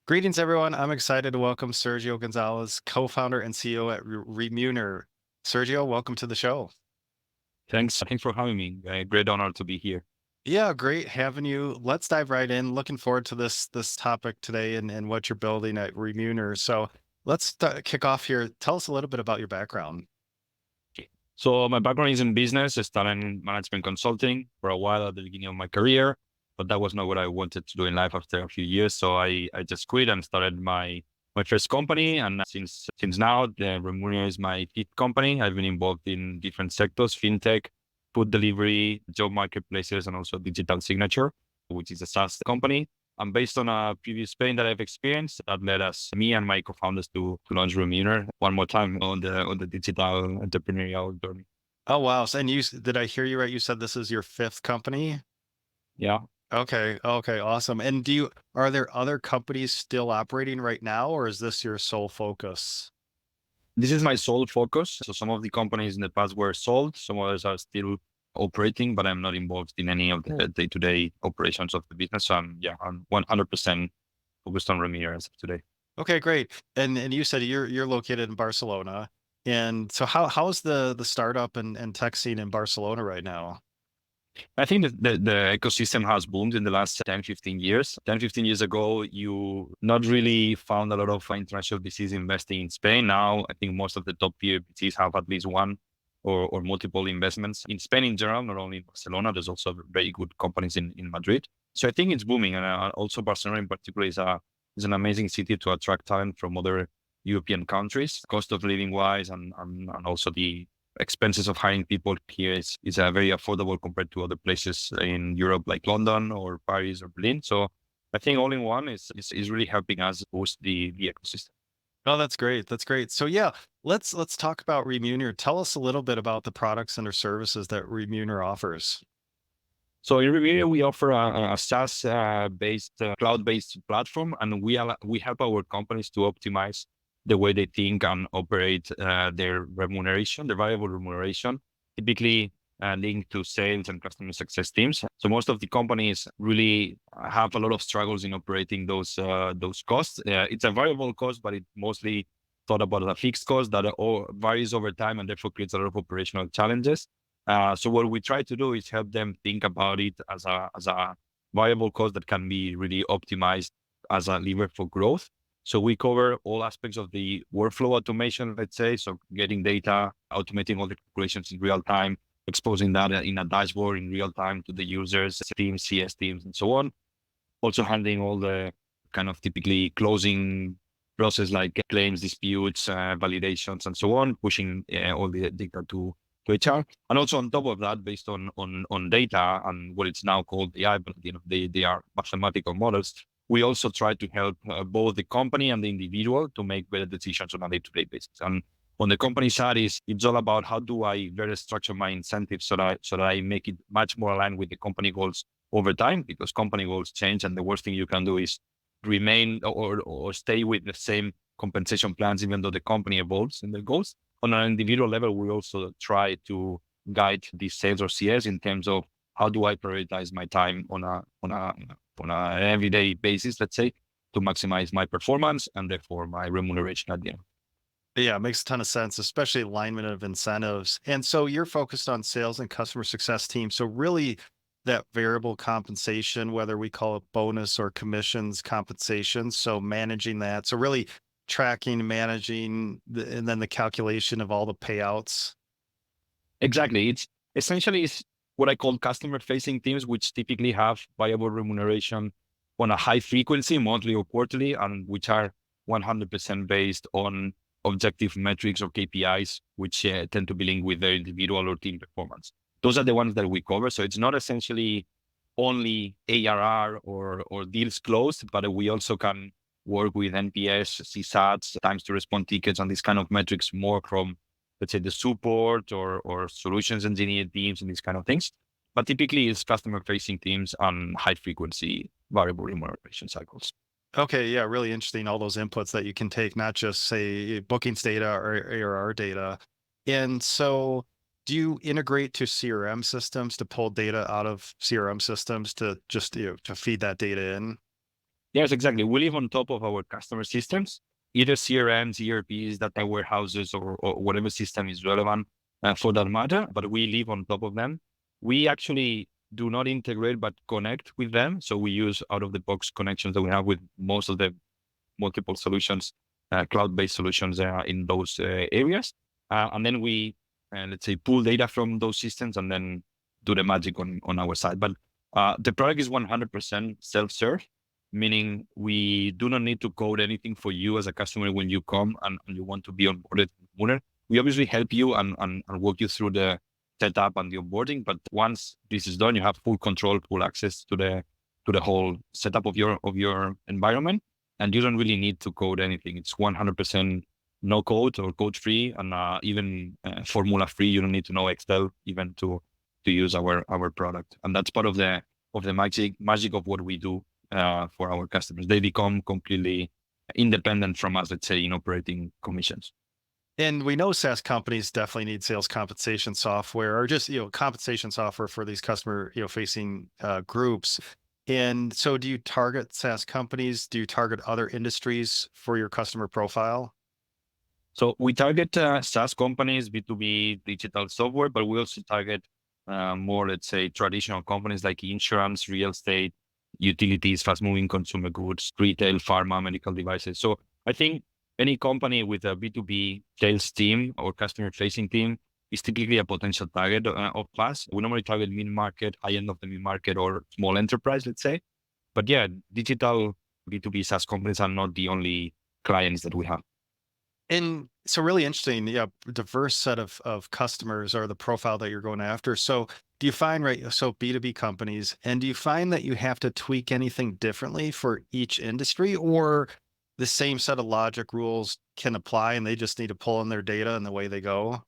Greetings, everyone. I'm excited to welcome Sergio Gonzalez, co-founder and CEO at Remuner. Sergio, welcome to the show. Thanks for having me. Great honor to be here. Yeah, great having you. Let's dive right in. Looking forward to this topic today and what you're building at Remuner. So kick off here. Tell us a little bit about your background. So my background is in business. I started in management consulting for a while at the beginning of my career, but that was not what I wanted to do in life after a few years. So I just quit and started my first company. And since now, the Remuner is my fifth company. I've been involved in different sectors: fintech, food delivery, job marketplaces, and also digital signature, which is a SaaS company. And based on a previous pain that I've experienced, that led me and my co-founders to launch Remuner one more time on the digital entrepreneurial journey. Oh, wow. So, and did I hear you right? You said this is your fifth company? Yeah. Okay. Okay. Awesome. And are there other companies still operating right now, or is this your sole focus? This is my sole focus. So some of the companies in the past were sold, some others are still operating, but I'm not involved in any of the day-to-day operations of the business. So I'm 100% focused on Remuner as of today. Okay, great. And you said you're located in Barcelona. And so how's the startup and tech scene in Barcelona right now? I think that the ecosystem has boomed in the last 10, 15 years. 10, 15 years ago, you not really found a lot of international VCs investing in Spain. Now, I think most of the top tier VCs have at least one or multiple investments in Spain in general, not only in Barcelona. There's also very good companies in Madrid. So I think it's booming. And also Barcelona in particular is an amazing city to attract talent from other European countries, cost of living wise, and also the expenses of hiring people here is very affordable compared to other places in Europe like London or Paris or Berlin. So I think all in one is really helping us boost the ecosystem. Oh, that's great. That's great. So yeah, let's talk about Remuner. Tell us a little bit about the products and or services that Remuner offers. So in Remuner, we offer a SaaS based cloud-based platform, and we help our companies to optimize the way they think and operate their remuneration, their variable remuneration, typically linked to sales and customer success teams. So most of the companies really have a lot of struggles in operating those costs. It's a variable cost, but it mostly thought about as a fixed cost that all varies over time and therefore creates a lot of operational challenges. So what we try to do is help them think about it as a viable cost that can be really optimized as a lever for growth. So we cover all aspects of the workflow automation, let's say. So getting data, automating all the calculations in real time, exposing that in a dashboard in real time to the users, teams, CS teams, and so on. Also handling all the kind of typically closing process like claims, disputes, validations, and so on, pushing all the data to HR. And also on top of that, based on data and what it's now called AI, but they are mathematical models. We also try to help both the company and the individual to make better decisions on a day-to-day basis. And on the company side, it's all about how do I better structure my incentives so that I make it much more aligned with the company goals over time, because company goals change, and the worst thing you can do is remain or stay with the same compensation plans, even though the company evolves in their goals. On an individual level, we also try to guide the sales or CS in terms of how do I prioritize my time on a everyday basis, let's say, to maximize my performance and therefore my remuneration at the end. Yeah, it makes a ton of sense, especially alignment of incentives. And so you're focused on sales and customer success teams. So really that variable compensation, whether we call it bonus or commissions compensation. So managing that. So really tracking, managing, and then the calculation of all the payouts. Exactly. It's essentially is what I call customer facing teams, which typically have variable remuneration on a high frequency, monthly or quarterly, and which are 100% based on objective metrics or KPIs, which tend to be linked with their individual or team performance. Those are the ones that we cover. So it's not essentially only ARR or deals closed, but we also can work with NPS, CSATs, times to respond tickets, and these kind of metrics more from, let's say, the support or solutions engineer teams and these kind of things. But typically it's customer facing teams on high frequency variable remuneration cycles. Okay, yeah, really interesting. All those inputs that you can take, not just say bookings data or ARR data. And so, do you integrate to CRM systems to pull data out of CRM systems to just to feed that data in? Yes, exactly. We live on top of our customer systems, either CRMs, ERPs, data warehouses, or whatever system is relevant for that matter, but we live on top of them. We actually do not integrate, but connect with them. So we use out of the box connections that we have with most of the multiple solutions, cloud-based solutions in those areas. And then we, let's say, pull data from those systems and then do the magic on our side. But the product is 100% self-serve, meaning we do not need to code anything for you as a customer when you come and you want to be onboarded. We obviously help you and walk you through the setup and the onboarding. But once this is done, you have full control, full access to the whole setup of your environment, and you don't really need to code anything. It's 100% no code or code free, and even formula free. You don't need to know Excel even to use our product, and that's part of the magic of what we do for our customers. They become completely independent from us, let's say, in operating commissions. And we know SaaS companies definitely need sales compensation software or just, compensation software for these customer, facing groups. And so do you target SaaS companies? Do you target other industries for your customer profile? So we target SaaS companies, B2B digital software, but we also target more, let's say, traditional companies like insurance, real estate, utilities, fast moving consumer goods, retail, pharma, medical devices. So I think any company with a B2B sales team or customer facing team is typically a potential target of us. We normally target mid-market, high end of the mid-market, or small enterprise, let's say. But yeah, digital B2B SaaS companies are not the only clients that we have. And so really interesting, yeah, diverse set of customers are the profile that you're going after. So do you find, right, so B2B companies, and do you find that you have to tweak anything differently for each industry, or the same set of logic rules can apply and they just need to pull in their data and the way they go?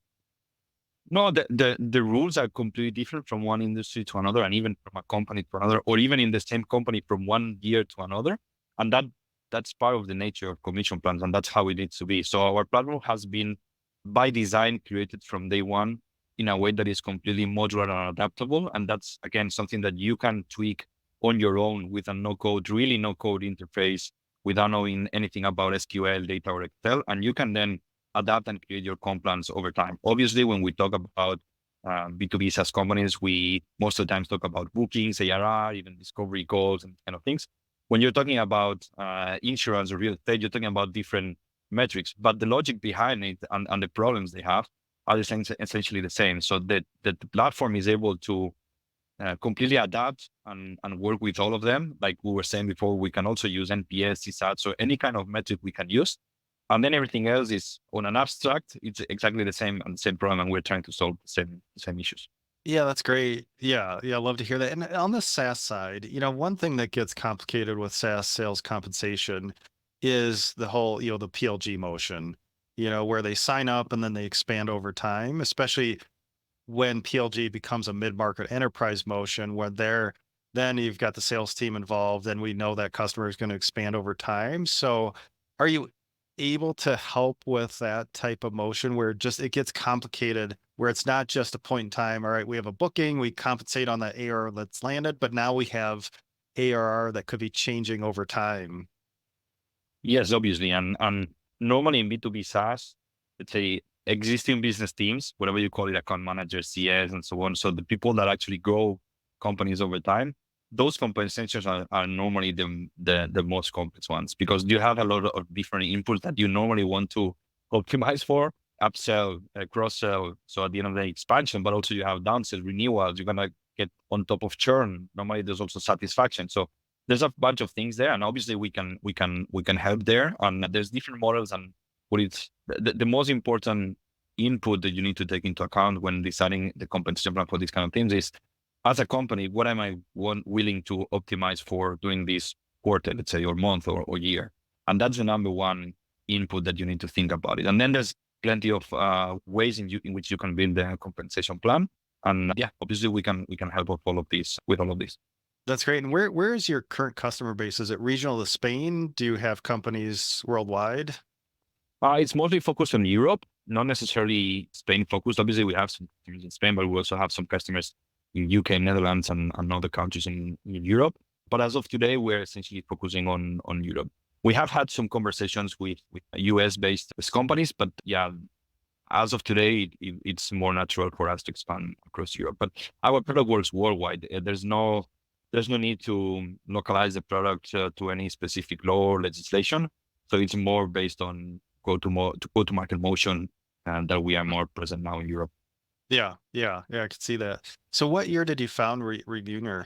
No, the rules are completely different from one industry to another, and even from a company to another, or even in the same company from one year to another. And that's part of the nature of commission plans, and that's how it needs to be. So our platform has been by design created from day one in a way that is completely modular and adaptable. And that's again something that you can tweak on your own with a really no code interface without knowing anything about SQL, data, or Excel. And you can then adapt and create your comp plans over time. Obviously, when we talk about B2B SaaS companies, we most of the time talk about bookings, ARR, even discovery calls and kind of things. When you're talking about insurance or real estate, you're talking about different metrics, but the logic behind it and the problems they have are essentially the same. So that the platform is able to completely adapt and work with all of them. Like we were saying before, we can also use NPS, CSAT, so any kind of metric we can use. And then everything else is on an abstract. It's exactly the same and the same problem, and we're trying to solve the same issues. Yeah, that's great. Yeah, yeah, I love to hear that. And on the SaaS side, one thing that gets complicated with SaaS sales compensation is the whole, the PLG motion, where they sign up and then they expand over time, especially when PLG becomes a mid-market enterprise motion where then you've got the sales team involved and we know that customer is going to expand over time. So are you able to help with that type of motion where just it gets complicated, where it's not just a point in time, all right, we have a booking, we compensate on that ARR that's landed, but now we have ARR that could be changing over time? Yes, obviously. And normally in B2B SaaS, let's say existing business teams, whatever you call it, account manager, CS, and so on. So the people that actually grow companies over time, those compensations are normally the most complex ones, because you have a lot of different inputs that you normally want to optimize for, upsell, cross-sell. So at the end of the day, expansion, but also you have downsell, renewals, you're going to get on top of churn. Normally there's also satisfaction. So there's a bunch of things there, and obviously we can help there. And there's different models, and what it's the most important input that you need to take into account when deciding the compensation plan for these kind of things is, as a company, what am I willing to optimize for during this quarter, let's say, or month or year? And that's the number one input that you need to think about it. And then there's plenty of ways in which you can build the compensation plan. And yeah, obviously we can help with all of this. That's great. And where is your current customer base? Is it regional to Spain? Do you have companies worldwide? It's mostly focused on Europe, not necessarily Spain focused. Obviously, we have some customers in Spain, but we also have some customers in UK, Netherlands, and other countries in Europe. But as of today, we're essentially focusing on Europe. We have had some conversations with US based companies, but yeah, as of today, it's more natural for us to expand across Europe. But our product works worldwide. There's no need to localize the product to any specific law or legislation. So it's more based on go to market motion, and that we are more present now in Europe. Yeah, I could see that. So what year did you found Remuner?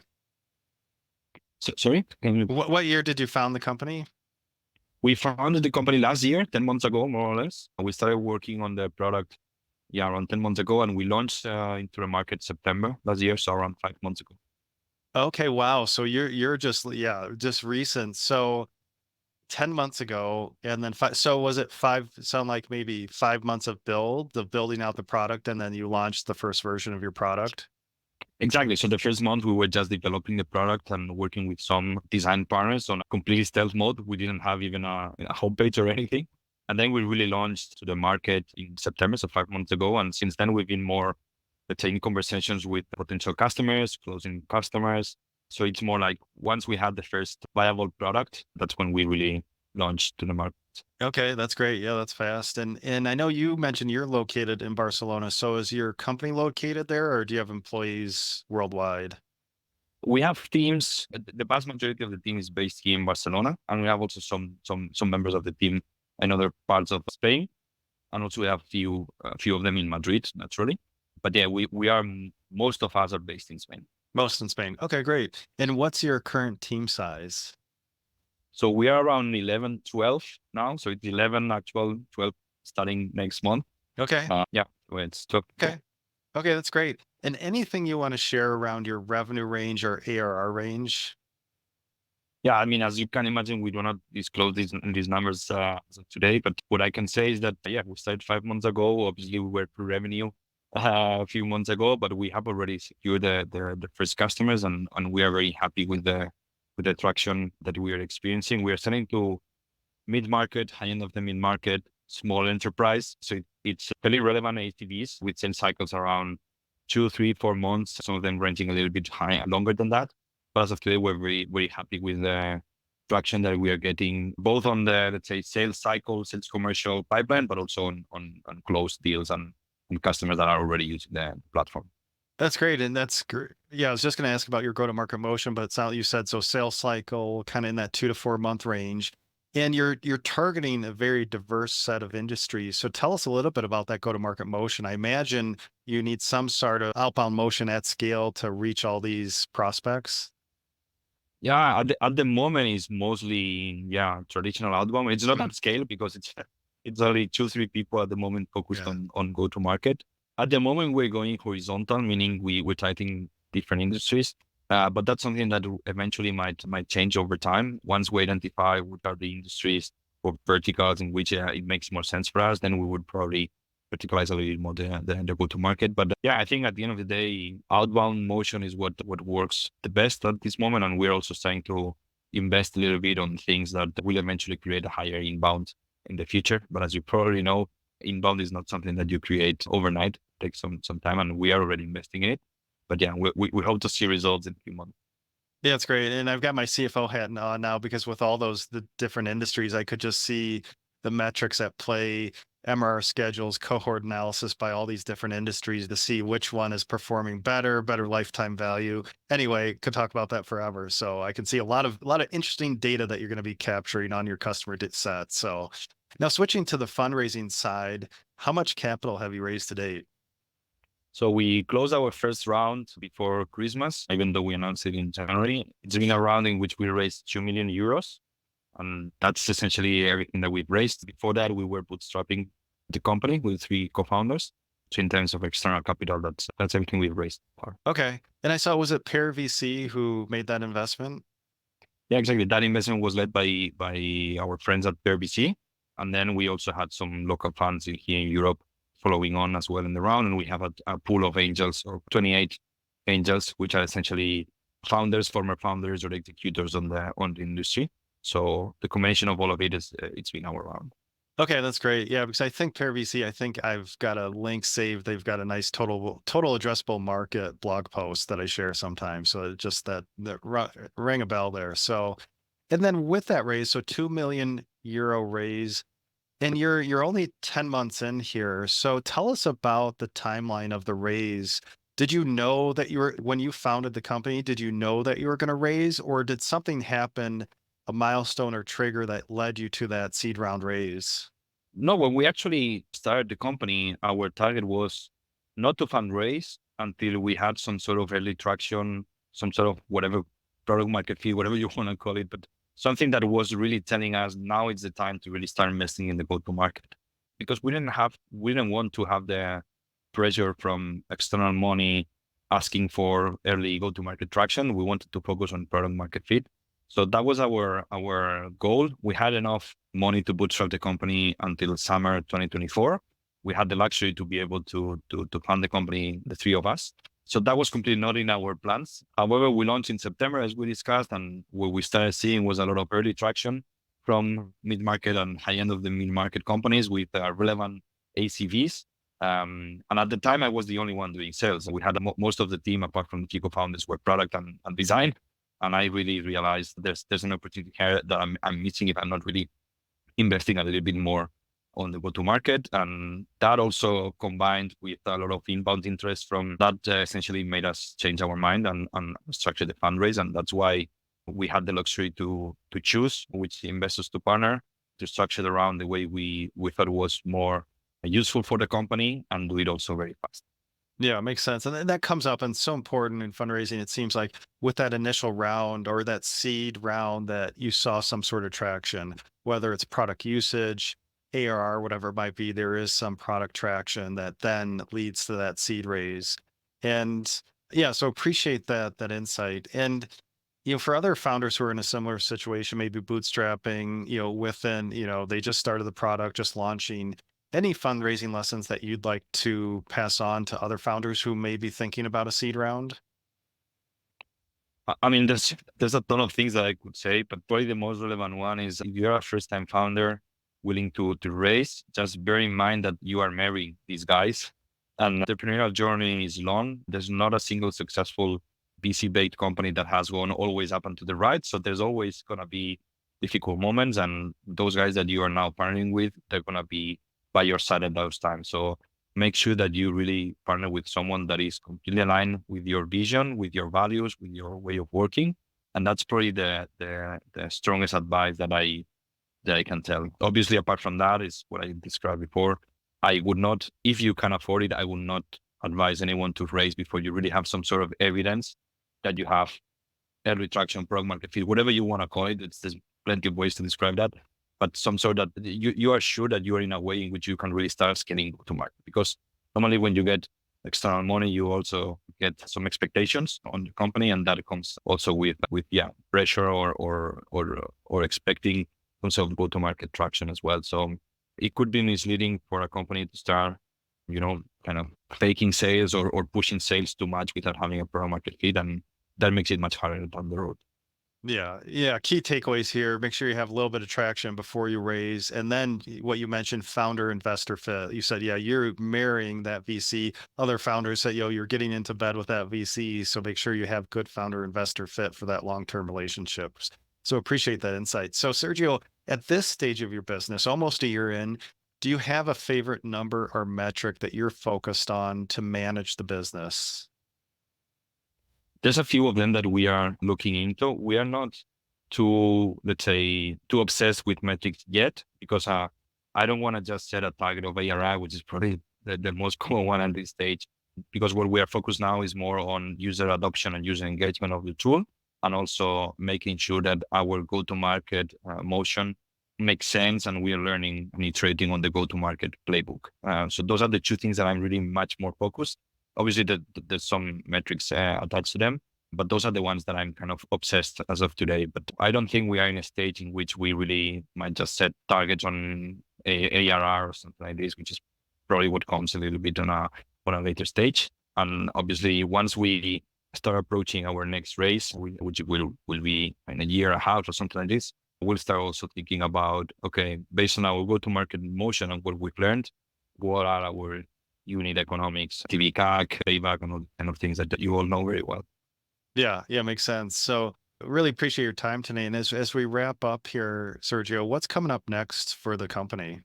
So, sorry, can you? What year did you found the company? We founded the company last year, 10 months ago, more or less. We started working on the product, yeah, around 10 months ago, and we launched into the market September last year, so around 5 months ago. Okay, wow. So you're just just recent. So 10 months ago, and then so was it five, sound like maybe 5 months of building out the product, and then you launched the first version of your product? Exactly. So the first month we were just developing the product and working with some design partners on a completely stealth mode. We didn't have even a homepage or anything. And then we really launched to the market in September, so 5 months ago. And since then we've been more, let's say, in conversations with potential customers, closing customers. So it's more like once we had the first viable product, that's when we really launched to the market. Okay, that's great. Yeah, that's fast. And I know you mentioned you're located in Barcelona. So is your company located there, or do you have employees worldwide? We have teams. The vast majority of the team is based here in Barcelona, and we have also some members of the team in other parts of Spain, and also we have a few of them in Madrid, naturally. But yeah, we are most of us are based in Spain. Most in Spain. Okay, great. And what's your current team size? So we are around 11, 12 now. So it's 11, actual 12 starting next month. Okay. Yeah, well, it's 12. Okay. Okay, that's great. And anything you want to share around your revenue range or ARR range? Yeah, I mean, as you can imagine, we do not disclose these numbers as of today. But what I can say is that, yeah, we started 5 months ago. Obviously, we were pre-revenue a few months ago, but we have already secured the first customers, and we are very happy with the traction that we are experiencing. We are selling to mid-market, high end of the mid-market, small enterprise. So it's fairly relevant ATVs with sales cycles around 2, 3, 4 months. Some of them ranging a little bit high, longer than that. But as of today, we're very, very happy with the traction that we are getting, both on the, let's say, sales cycle, sales commercial pipeline, but also on closed deals and customers that are already using the platform. That's great. And that's great. Yeah, I was just going to ask about your go-to-market motion, but it's not, you said so sales cycle kind of in that 2 to 4 month range. And you're targeting a very diverse set of industries. So tell us a little bit about that go-to-market motion. I imagine you need some sort of outbound motion at scale to reach all these prospects. Yeah, at the moment it's mostly traditional outbound. It's not Mhm. at scale because it's only 2, 3 people at the moment focused Yeah. on go to market. At the moment we're going horizontal, meaning we're targeting different industries. But that's something that eventually might change over time. Once we identify what are the industries or verticals in which it makes more sense for us, then we would probably verticalize a little bit more the go to market. But yeah, I think at the end of the day, outbound motion is what works the best at this moment. And we're also starting to invest a little bit on things that will eventually create a higher inbound in the future. But as you probably know, inbound is not something that you create overnight. It takes some time, and we are already investing in it. But yeah, we hope to see results in a few months. Yeah, it's great. And I've got my CFO hat on now because with all the different industries, I could just see the metrics at play, MRR schedules, cohort analysis by all these different industries to see which one is performing better lifetime value. Anyway, could talk about that forever. So I can see a lot of interesting data that you're going to be capturing on your customer set. So now switching to the fundraising side, how much capital have you raised to date? So we closed our first round before Christmas, even though we announced it in January. It's been a round in which we raised 2 million euros. And that's essentially everything that we've raised. Before that, we were bootstrapping the company with 3 co-founders. So in terms of external capital, that's everything we've raised so far. Okay. And I saw, was it Pear VC who made that investment? Yeah, exactly. That investment was led by our friends at PRBC. And then we also had some local funds here in Europe following on as well in the round. And we have a pool of angels, or 28 angels, which are essentially founders, former founders, or executors on the industry. So the combination of all of it is it's been our round. Okay, that's great. Yeah, because I think Pear VC, I think I've got a link saved. They've got a nice total addressable market blog post that I share sometimes. So it just rang a bell there. So, and then with that raise, so 2 million euro raise, and you're only 10 months in here. So tell us about the timeline of the raise. Did you know that you were when you founded the company, did you know that you were going to raise, or did something happen, a milestone or trigger that led you to that seed round raise? No, when we actually started the company, our target was not to fundraise until we had some sort of early traction, some sort of whatever product market fit, whatever you want to call it, but something that was really telling us now is the time to really start investing in the go to market. Because we didn't want to have the pressure from external money asking for early go to market traction. We wanted to focus on product market fit. So that was our goal. We had enough money to bootstrap the company until summer 2024. We had the luxury to be able to fund the company, the three of us. So that was completely not in our plans. However, we launched in September, as we discussed, and what we started seeing was a lot of early traction from mid-market and high-end of the mid-market companies with relevant ACVs. And at the time, I was the only one doing sales. We had most of the team, apart from the key co-founders, were product and design. And I really realized there's an opportunity here that I'm missing if I'm not really investing a little bit more on the go-to-market. And that also combined with a lot of inbound interest from that essentially made us change our mind and structure the fundraise. And that's why we had the luxury to choose which investors to partner, to structure it around the way we thought was more useful for the company and do it also very fast. Yeah, it makes sense. And that comes up and so important in fundraising. It seems like with that initial round or that seed round that you saw some sort of traction, whether it's product usage, ARR, whatever it might be, there is some product traction that then leads to that seed raise. And yeah, so appreciate that insight. And for other founders who are in a similar situation, maybe bootstrapping, within, they just started the product, just launching, any fundraising lessons that you'd like to pass on to other founders who may be thinking about a seed round? I mean, there's a ton of things that I could say, but probably the most relevant one is if you're a first time founder willing to raise, just bear in mind that you are marrying these guys and entrepreneurial journey is long. There's not a single successful VC-based company that has gone always up and to the right. So there's always going to be difficult moments. And those guys that you are now partnering with, they're going to be by your side at those times. So make sure that you really partner with someone that is completely aligned with your vision, with your values, with your way of working. And that's probably the strongest advice that I can tell. Obviously, apart from that is what I described before. I would not, if you can afford it, I would not advise anyone to raise before you really have some sort of evidence that you have early traction, product market fit, whatever you want to call it. There's plenty of ways to describe that, but some sort that you are sure that you are in a way in which you can really start scaling to market. Because normally when you get external money, you also get some expectations on the company, and that comes also with pressure or expecting some sort of go to market traction as well. So it could be misleading for a company to start, kind of faking sales or pushing sales too much without having a product market fit, and that makes it much harder down the road. Yeah. Yeah. Key takeaways here. Make sure you have a little bit of traction before you raise. And then what you mentioned, founder investor fit. You said, yeah, you're marrying that VC. Other founders said, you're getting into bed with that VC. So make sure you have good founder investor fit for that long-term relationships. So appreciate that insight. So Sergio, at this stage of your business, almost a year in, do you have a favorite number or metric that you're focused on to manage the business? There's a few of them that we are looking into. We are not too, let's say, too obsessed with metrics yet, because I don't want to just set a target of ARI, which is probably the most common one at this stage, because what we are focused now is more on user adoption and user engagement of the tool, and also making sure that our go-to-market motion makes sense, and we are learning and iterating on the go-to-market playbook. So those are the two things that I'm really much more focused. Obviously, there's some metrics attached to them, but those are the ones that I'm kind of obsessed as of today. But I don't think we are in a stage in which we really might just set targets on ARR or something like this, which is probably what comes a little bit on a later stage. And obviously, once we start approaching our next race, which will be in a year and a half or something like this, we'll start also thinking about, okay, based on our go-to-market motion and what we've learned, what are our unit economics, TV CAC, payback, and all kind of things that you all know very well. Yeah, yeah, makes sense. So really appreciate your time today. And as we wrap up here, Sergio, what's coming up next for the company?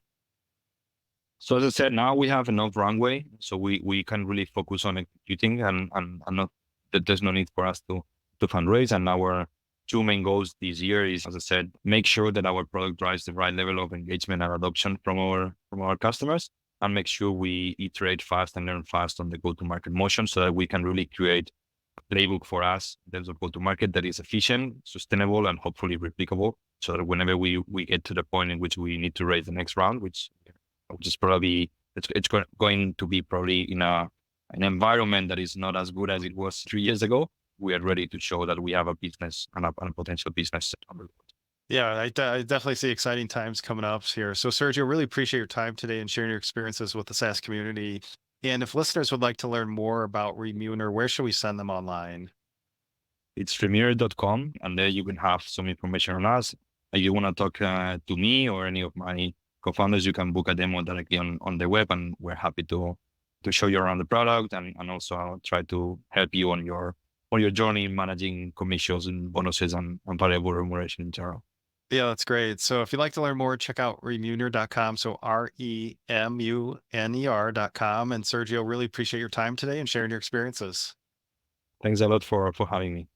So as I said, now we have enough runway, so we can really focus on executing and not that there's no need for us to fundraise. And our two main goals this year is, as I said, make sure that our product drives the right level of engagement and adoption from our customers, and make sure we iterate fast and learn fast on the go-to-market motion, so that we can really create a playbook for us in terms of go-to-market that is efficient, sustainable, and hopefully replicable. So that whenever we get to the point in which we need to raise the next round, which is probably going to be probably in an environment that is not as good as it was 3 years ago, we are ready to show that we have a business and a potential business. Yeah, I definitely see exciting times coming up here. So, Sergio, really appreciate your time today and sharing your experiences with the SaaS community. And if listeners would like to learn more about Remuner, where should we send them online? It's remuner.com, and there you can have some information on us. If you want to talk to me or any of my co-founders, you can book a demo directly on the web, and we're happy to show you around the product, and also I'll try to help you on your journey in managing commissions and bonuses and variable remuneration in general. Yeah, that's great. So if you'd like to learn more, check out remuner.com. So remuner.com. And Sergio, really appreciate your time today and sharing your experiences. Thanks a lot for having me.